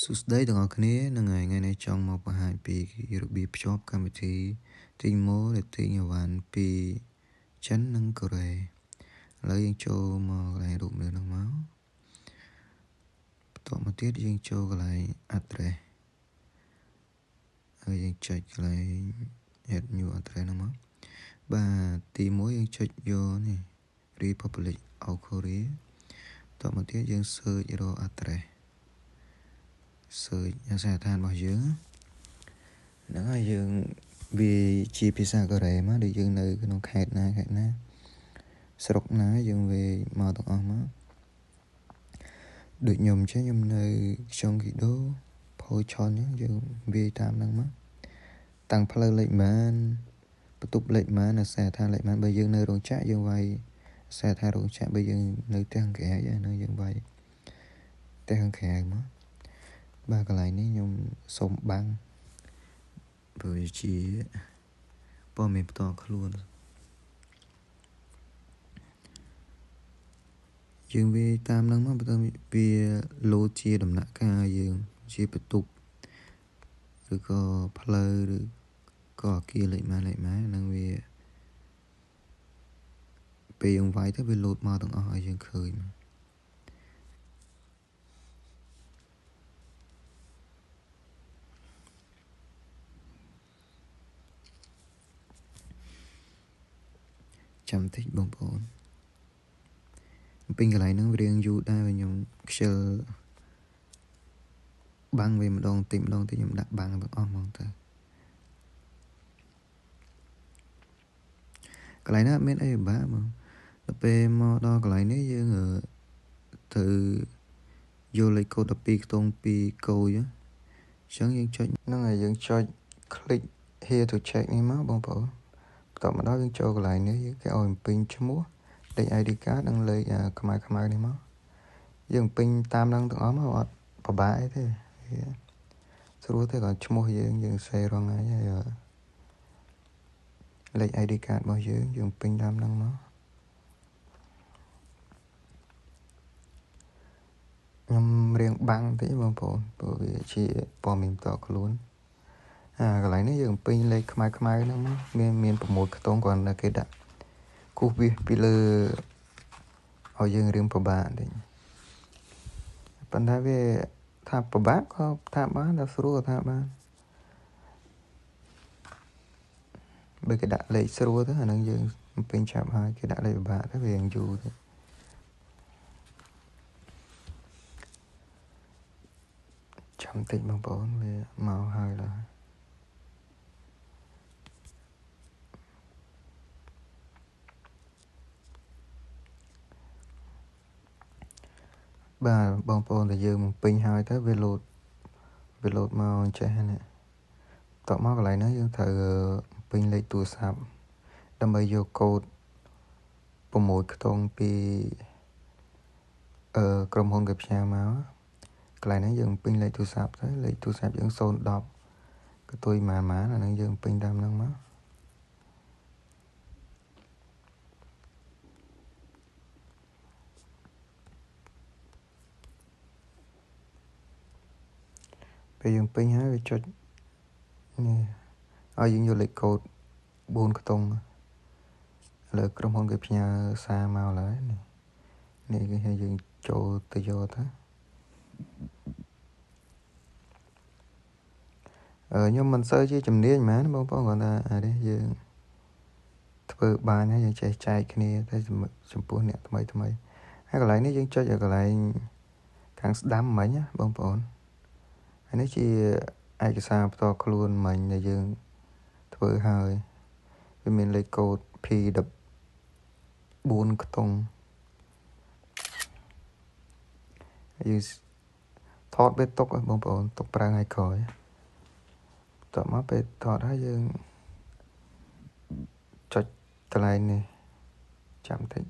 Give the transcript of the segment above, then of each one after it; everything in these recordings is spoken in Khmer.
សួស្តីទាំងអស់គ្នានឹងថ្ងៃនេះចង់មកបង្ហាញពីរបៀបភ្ជាប់កម្មវិធីទិញម៉ូដែលទិញអីវ៉ាន់ពីចិននិងកូរ៉េឥឡូវយើងចូលមកកន្លែងរូបនេះមកបន្តមកទៀតយើងចូលកន្លែង address ហើយយើងចុចកន្លែង add new address ហ្នឹងមកបាទទី1យើងចុចយកនេះ Republic of Korea បន្តមកទៀតយើង search រក address search អាសយដ្ឋានរបស់យើងហ្នឹងហើយយើងវាជាភាសាកូរ៉េមកដូចយើងនៅក្នុងខេត្តណាស្រុកណាយើងវាមកទាំងអស់មកដូចខ្ញុំអញ្ចឹងខ្ញុំនៅក្នុងគីដូផូឆនយើងវាតាមហ្នឹងមកតាំងផ្លូវលេខម៉ានបន្ទប់លេខម៉ានអាសយដ្ឋានលេខម៉ានបើយើងនៅរោងចក្រយើងវាយអាសយដ្ឋានរោងចក្របើយើងនៅផ្ទះខាងក្រៅហ្នឹងយើងវាយផ្ទះខាងក្រៅមកបាទកន្លែងនេះខ្ញុំសូមបាំងព្រោះជាព័ត៌មានផ្ទាល់ខ្លួនយើងវាតាមហ្នឹងមកបន្តវាលោតជាដំណាក់កាលយើងជាបន្ទប់ឬក៏ផ្លូវឬក៏អគារលេខម៉ានហ្នឹងវាពេលយើងវាយទៅវាលោតមកទាំងអស់ឲ្យយើងឃើញចាំតិចបងប្អូនពេញកន្លែងហ្នឹងវារៀងយូរដែរខ្ញុំខ្ជិលបាំងវាម្ដងតិចម្ដងតិចខ្ញុំដាក់បាំងទាំងអស់ហ្មងទៅកន្លែងណាអត់មានអីពិបាកហ្មងដល់ពេលមកដល់កន្លែងនេះយើងត្រូវយកលេខកូដ12ខ្ទង់2កូយអញ្ចឹងយើងចុចហ្នឹងហើយយើងចុច click here to check នេះមកបងប្អូនបន្ទាប់មកដល់យើងចូលកន្លែងនេះគេឲ្យបំពេញឈ្មោះលេខ ID card និងលេខខ្មៅនេះមកយើងបំពេញតាមហ្នឹងទាំងអស់មកអត់ពិបាកអីទេស្រួលទេគាត់ឈ្មោះយើងសេរងថ្ងៃហើយលេខ ID card របស់យើងពេញតាមហ្នឹងមកខ្ញុំរៀងបាំងតិចបងប្អូនព្រោះវាជាព័ត៌មានផ្ទាល់ខ្លួនកន្លែងនេះយើងពេញលេខខ្មៅហ្នឹងមាន6ខ្ទង់គាត់គេដាក់គូសវាពីលើឲ្យយើងរៀងពិបាកតិចប៉ុន្តែវាថាពិបាកក៏ថាបានតែស្រួលក៏ថាបានបើគេដាក់លេខស្រួលទៅអាហ្នឹងយើងពេញចាប់ហើយគេដាក់លេខពិបាកទៅវារៀងយូរទៅចាំតិចបងប្អូនវាមកហើយឡើយបាទបងប្អូនតែយើងមកពេញហើយទៅវាលោតមកចេះហ្នឹងតមកកន្លែងហ្នឹងយើងត្រូវពេញលេខទូរស័ព្ទដើម្បីយកកូដ6ខ្ទង់ពីក្រុមហ៊ុនគេផ្ញើមកកន្លែងហ្នឹងយើងពេញលេខទូរស័ព្ទទៅលេខទូរស័ព្ទយើង010កតុយម៉ានអាហ្នឹងយើងពេញតាមហ្នឹងមកពេលយើងពេញហើយវាចុចនេះឲ្យយើងយកលេខកូដ4ខ្ទង់លើក្រុមហ៊ុនគេផ្ញើសារមកឡើយនេះគេឲ្យយើងចូលទៅយកទៅខ្ញុំមិនសូវជាជំនាញហ្មងបងប្អូនគាត់ថាអានេះយើងធ្វើបានហើយយើងចេះចែកគ្នាទៅចំពោះអ្នកថ្មីហើយកន្លែងនេះយើងចុចឲ្យកន្លែងខាងស្ដាំមិញណាបងប្អូនហើយនេះជាឯកសារផ្ទាល់ខ្លួនមិញដែលយើងធ្វើហើយវាមានលេខកូដ P14 ខ្ទង់យើងថតវាទុកបងប្អូនទុកប្រើថ្ងៃក្រោយតោះមកពេលថតហើយយើងចុចកន្លែងនេះចាំតិច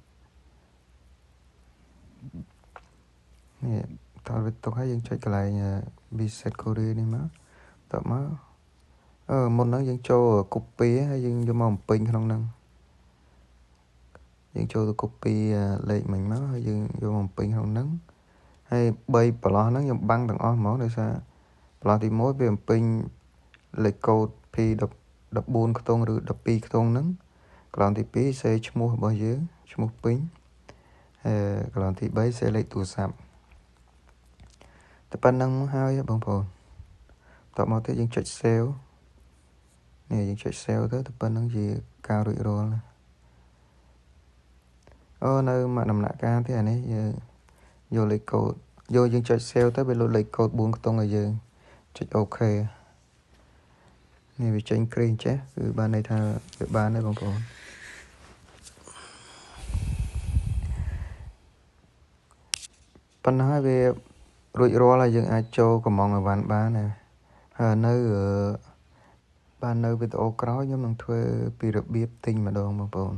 នេះថតវាទុកហើយយើងចុចកន្លែង Visit Korea នេះមកតោះមកមុនហ្នឹងយើងចូល copy ហើយយើងយកមកបំពេញក្នុងហ្នឹងយើងចូលទៅ copy លេខមិញមកហើយយើងយកមកបំពេញក្នុងហ្នឹង ហើយ3ប្រឡោះហ្នឹងខ្ញុំបាំងទាំងអស់ហ្មងដោយសារប្រឡោះទី1វាបំពេញលេខកូដ P14 ខ្ទង់ឬ12ខ្ទង់ហ្នឹងកន្លងទី2សេឈ្មោះរបស់យើងឈ្មោះពេញហើយកន្លងទី3សេលេខទូរស័ព្ទតែប៉ុណ្្នឹងហើយបងប្អូនតមកទៀតយើងចុច save នេះយើងចុច save ទៅប៉ុណ្្នឹងជាការរួចរាល់អូនៅមកដំណាក់កាលទៀតអានេះយើងយកលេខកូដយើងចុច save ទៅវាលោតលេខកូដ4ខ្ទង់ឲ្យយើងចុច OK នេះវាចេញគ្រីងចេះគឺបានន័យថាវាបានហើយបងប្អូនប៉ុណ្ណឹងហើយវារួចរាល់ហើយយើងអាចចូលកម្មងអីវ៉ាន់បានហើយហើយនៅវីដេអូក្រោយខ្ញុំនឹងធ្វើពីរបៀបទិញម្ដងបងប្អូន